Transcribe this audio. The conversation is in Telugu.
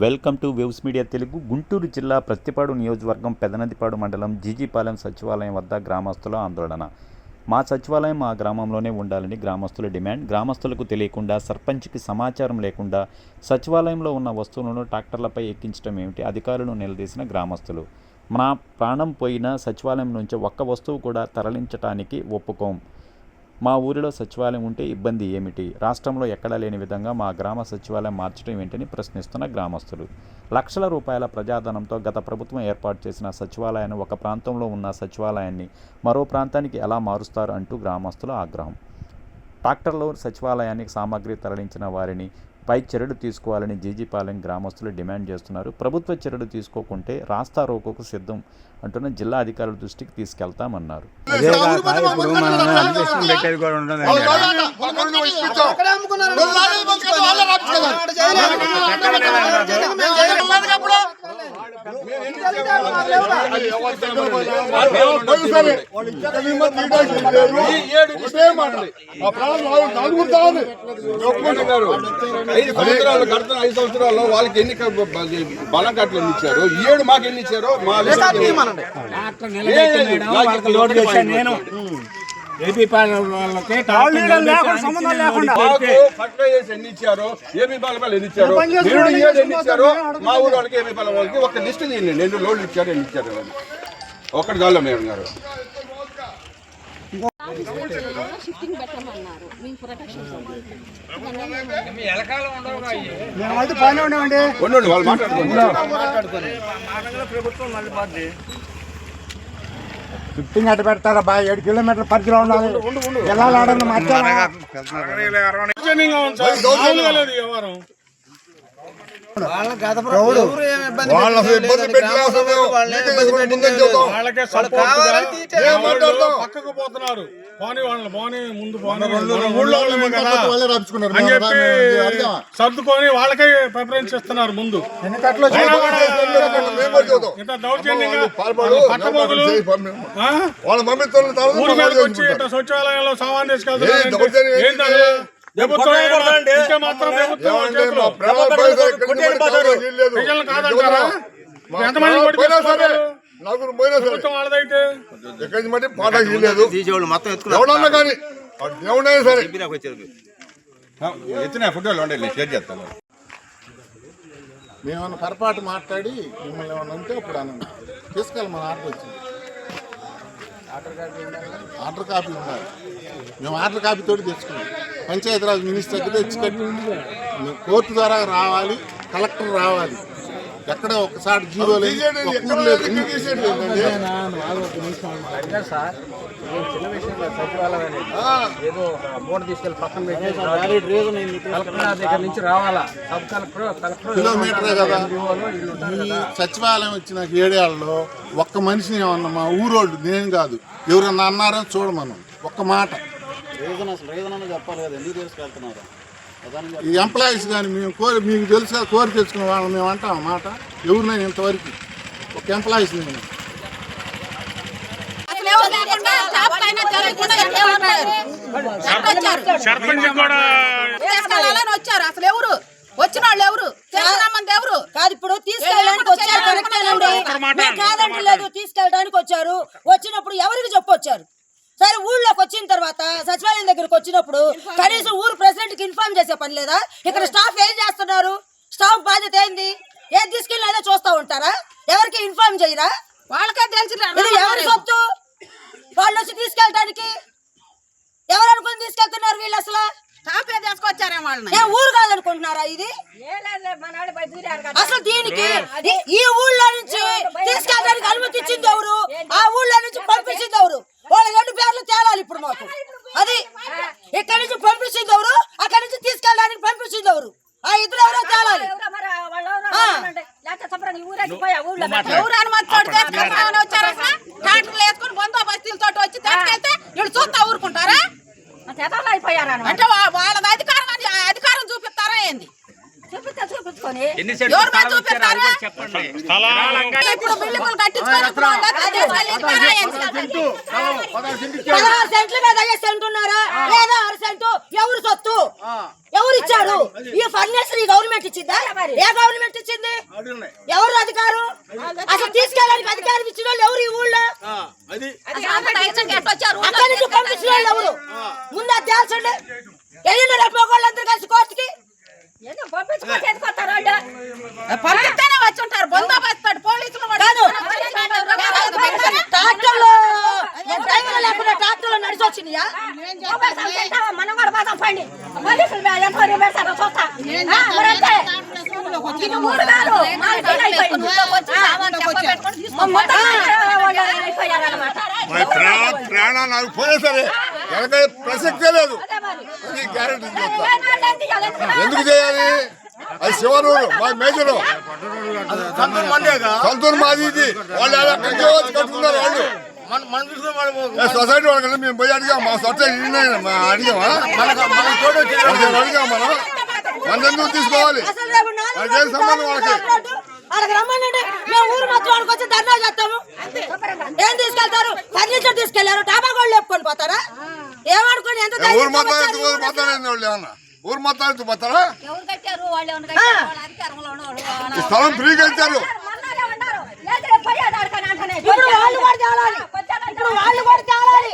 Welcome to waves media Telugu. Guntur జిల్లా ప్రత్తిపాడు నియోజకవర్గం పెదనందిపాడు మండలం జీజీపాలెం సచివాలయం వద్ద గ్రామస్తుల ఆందోళన. మా సచివాలయం మా గ్రామంలోనే ఉండాలని గ్రామస్తుల డిమాండ్. గ్రామస్తులకు తెలియకుండా, సర్పంచ్కి సమాచారం లేకుండా సచివాలయంలో ఉన్న వస్తువులను ట్రాక్టర్లపై ఎక్కించడం ఏమిటి? అధికారులను నిలదీసిన గ్రామస్తులు. మా ప్రాణం పోయిన సచివాలయం నుంచి ఒక్క వస్తువు కూడా తరలించడానికి ఒప్పుకోం. మా ఊరిలో సచివాలయం ఉంటే ఇబ్బంది ఏమిటి? రాష్ట్రంలో ఎక్కడా లేని విధంగా మా గ్రామ సచివాలయం మార్చడం ఏంటని ప్రశ్నిస్తున్న గ్రామస్తులు. లక్షల రూపాయల ప్రజాధనంతో గత ప్రభుత్వం ఏర్పాటు చేసిన సచివాలయాన్ని, ఒక ప్రాంతంలో ఉన్న సచివాలయాన్ని మరో ప్రాంతానికి ఎలా మారుస్తారు అంటూ గ్రామస్తుల ఆగ్రహం. ట్రాక్టర్లో సచివాలయానికి సామాగ్రి తరలించిన వారిని పై చర్యలు తీసుకోవాలని జీజీపాలెం గ్రామస్తులు డిమాండ్ చేస్తున్నారు. ప్రభుత్వ చర్యలు తీసుకోకుంటే రాస్తా రోకోకు సిద్ధం అంటున్న జిల్లా అధికారుల దృష్టికి తీసుకెళ్తామన్నారు. ఐదు సంవత్సరాల్లో వాళ్ళకి ఎన్ని బలం కట్టలు ఎన్ని ఇచ్చారు, 7 మాకు ఎన్ని ఇచ్చారో మా ఎన్ని ఇచ్చారో, ఏపీ పాలపాలు ఎన్ని ఇచ్చారో, 7 ఎన్ని ఇచ్చారో మా ఊరు వాళ్ళకి, ఏపీ పాల వాళ్ళకి ఒక లిస్ట్ తీయండి. 2 లోడ్లు ఇచ్చారు, ఎన్ని ఇచ్చారు ఒక్కటి కాదు మేడం గారు. వాళ్ళు మాట్లాడుకోండి. షిఫ్టింగ్ అట్ట పెడతారా బా? 7 కిలోమీటర్ల పరిధిలో ఉండాలి. ఎలా ఆడండి పక్కకు పోతున్నారు. సర్దుకొని వాళ్ళకే ప్రిఫరెన్స్ ఇస్తున్నారు. ముందు వచ్చి సచివాలయంలో సామాన్ తీసుకెళ్తున్నారు. మేమన్నా పొరపాటు మాట్లాడి మిమ్మల్ని ఏమన్నా ఉంటే ఇప్పుడు అన్న తీసుకెళ్ళి మన ఆర్డర్ వచ్చింది. ఆర్డర్ కాపీ ఉండాలి. మేము ఆర్డర్ కాపీ తోటి తెచ్చుకున్నాం. పంచాయతీరాజ్ మినిస్టర్ దగ్గర తెచ్చి కట్టి కోర్టు ద్వారా రావాలి, కలెక్టర్ రావాలి. ఎక్కడ ఒకసారి జీరో లేదు. ఏదో బోర్డు తీసుకెళ్ళి పక్కన పెట్టి దగ్గర నుంచి రావాలా. కిలోమీటరే కదా. ఈ సచివాలయం వచ్చిన 7 ఏళ్లలో ఒక్క మనిషిని ఏమన్నా మా ఊరోళ్ళు, నేను కాదు ఎవరన్నా అన్నారని చూడమను ఒక్క మాట. చెప్పాలి కదా, ఎందుకు తీసుకెళ్తున్నారు? ఈ ఎంప్లాయీస్ కానీ మేము మీకు తెలుసు కదా, కోరి తెచ్చుకున్న వాళ్ళని మేము అంటాం మాట. ఎవరినైనా ఇంతవరకు ఒక ఎంప్లాయీస్ నేను వచ్చారు. అసలు ఎవరు వచ్చిన వాళ్ళు ఎవరు? ఎవరు కాదు. ఇప్పుడు తీసుకెళ్ళడానికి వచ్చారు, కాదంటే లేదు. తీసుకెళ్ళడానికి వచ్చారు. వచ్చినప్పుడు ఎవరికి చెప్పొచ్చారు? సరే, ఊళ్ళోకి వచ్చిన తర్వాత సచివాలయం దగ్గరకు వచ్చినప్పుడు కనీసం ఊరు ప్రెసిడెంట్ కి ఇన్ఫార్మ్ చేసే పని లేదా? ఇక్కడ స్టాఫ్ ఏం చేస్తున్నారు? స్టాఫ్ బాధ్యత ఏంది? ఏది తీసుకెళ్ళి అదే చూస్తా ఉంటారా? ఎవరికి ఇన్ఫార్మ్ చేయరా? వాళ్ళకే తెలిసి ఎవరి సొత్తు? వాళ్ళు వచ్చి తీసుకెళ్ళడానికి ఎవరు అనుకుని తీసుకెళ్తున్నారు? వీళ్ళు అసలు ఊరు కాదనుకుంటున్నారా ఇది? అసలు దీనికి ఈ ఊళ్ళో నుంచి తీసుకెళ్ళడానికి అనుమతి ఇచ్చింది ఎవరు? ఆ ఊళ్ళో నుంచి పంపించింది ఎవరు? వాళ్ళ 2 పేర్లు తేలాలి ఇప్పుడు మాకు. అది ఇక్కడి నుంచి పంపించింది ఎవరు, అక్కడి నుంచి తీసుకెళ్ళడానికి పంపించింది ఎవరు? ఆ ఇద్దరు ఎవరో తేలాలి. బందోబస్తులతో వచ్చి తీసుకెళ్తే వీళ్ళు చూస్తా ఊరుకుంటారా? అంటే వాళ్ళ అధికారం చూపిస్తారా ఏంది? చూపించుకొని ఇప్పుడు బిల్డింగులు కట్టించుకొని 16 సెంట్ల మీద అయ్యే సెంట్ ఉన్నారా లేదా 6 సెంటు ఎవరు సొత్తు ఎవరు ఇచ్చారు ఈ ఫర్నిచర్ ఈ గవర్నమెంట్ ఇచ్చిందా ఏ గవర్నమెంట్ ఇచ్చింది ఎవరు అధికారం అసలు తీసుకెళ్ళడానికి అధికారం ఇచ్చిన వాళ్ళు ఎవరు ఈ ఊళ్ళో అక్కడి నుంచి పంపించిన వాళ్ళు ఎవరు ముందు అది తేల్చండి వెళ్ళిన రేపు వాళ్ళందరూ కలిసి కోర్టుకి పంపిస్తేనే వచ్చి ఉంటారు బందోబస్తు పోలీసులు కాదు ట్రాక్టర్లో డ్రైవర్ లేకుండా ట్రాక్టర్లో నడిచి వచ్చినాయా మనం కూడా బాధ పండి ప్రాణా నాకు పోయే సరే వెనక ప్రసక్తే లేదు గ్యారెంటీ ఎందుకు చేయాలి అది శివనూరు మా మేజరు సొంతూరు మాది ఇది వాళ్ళు వచ్చి కట్టుకున్నారు వాళ్ళు సొసైటీ వాళ్ళకి మేము పోయి అడిగాం మా సొసైటీ అడిగామా అడిగాం మనం మన ఎందుకు తీసుకోవాలి అదేం సంబంధం వాళ్ళకి వాళ్ళకి రమ్మనండి మేము ఊరు మొత్తం వాళ్ళకి వచ్చి ధర్నా చేస్తాము ఏం తీసుకెళ్తారు ఫర్నిచర్ తీసుకెళ్లారు టాబాగోళ్ళు లేపుకొని పోతారా ఏమనుకోండి ఎంత ఊరు మొత్తం మాట్లాడేది వాళ్ళు ఏమన్నా ఊరు మొత్తం ఎత్తు పోతారా స్థలం ఫ్రీగా ఇచ్చారు ఇప్పుడు వాళ్ళు కూడా తేలాలి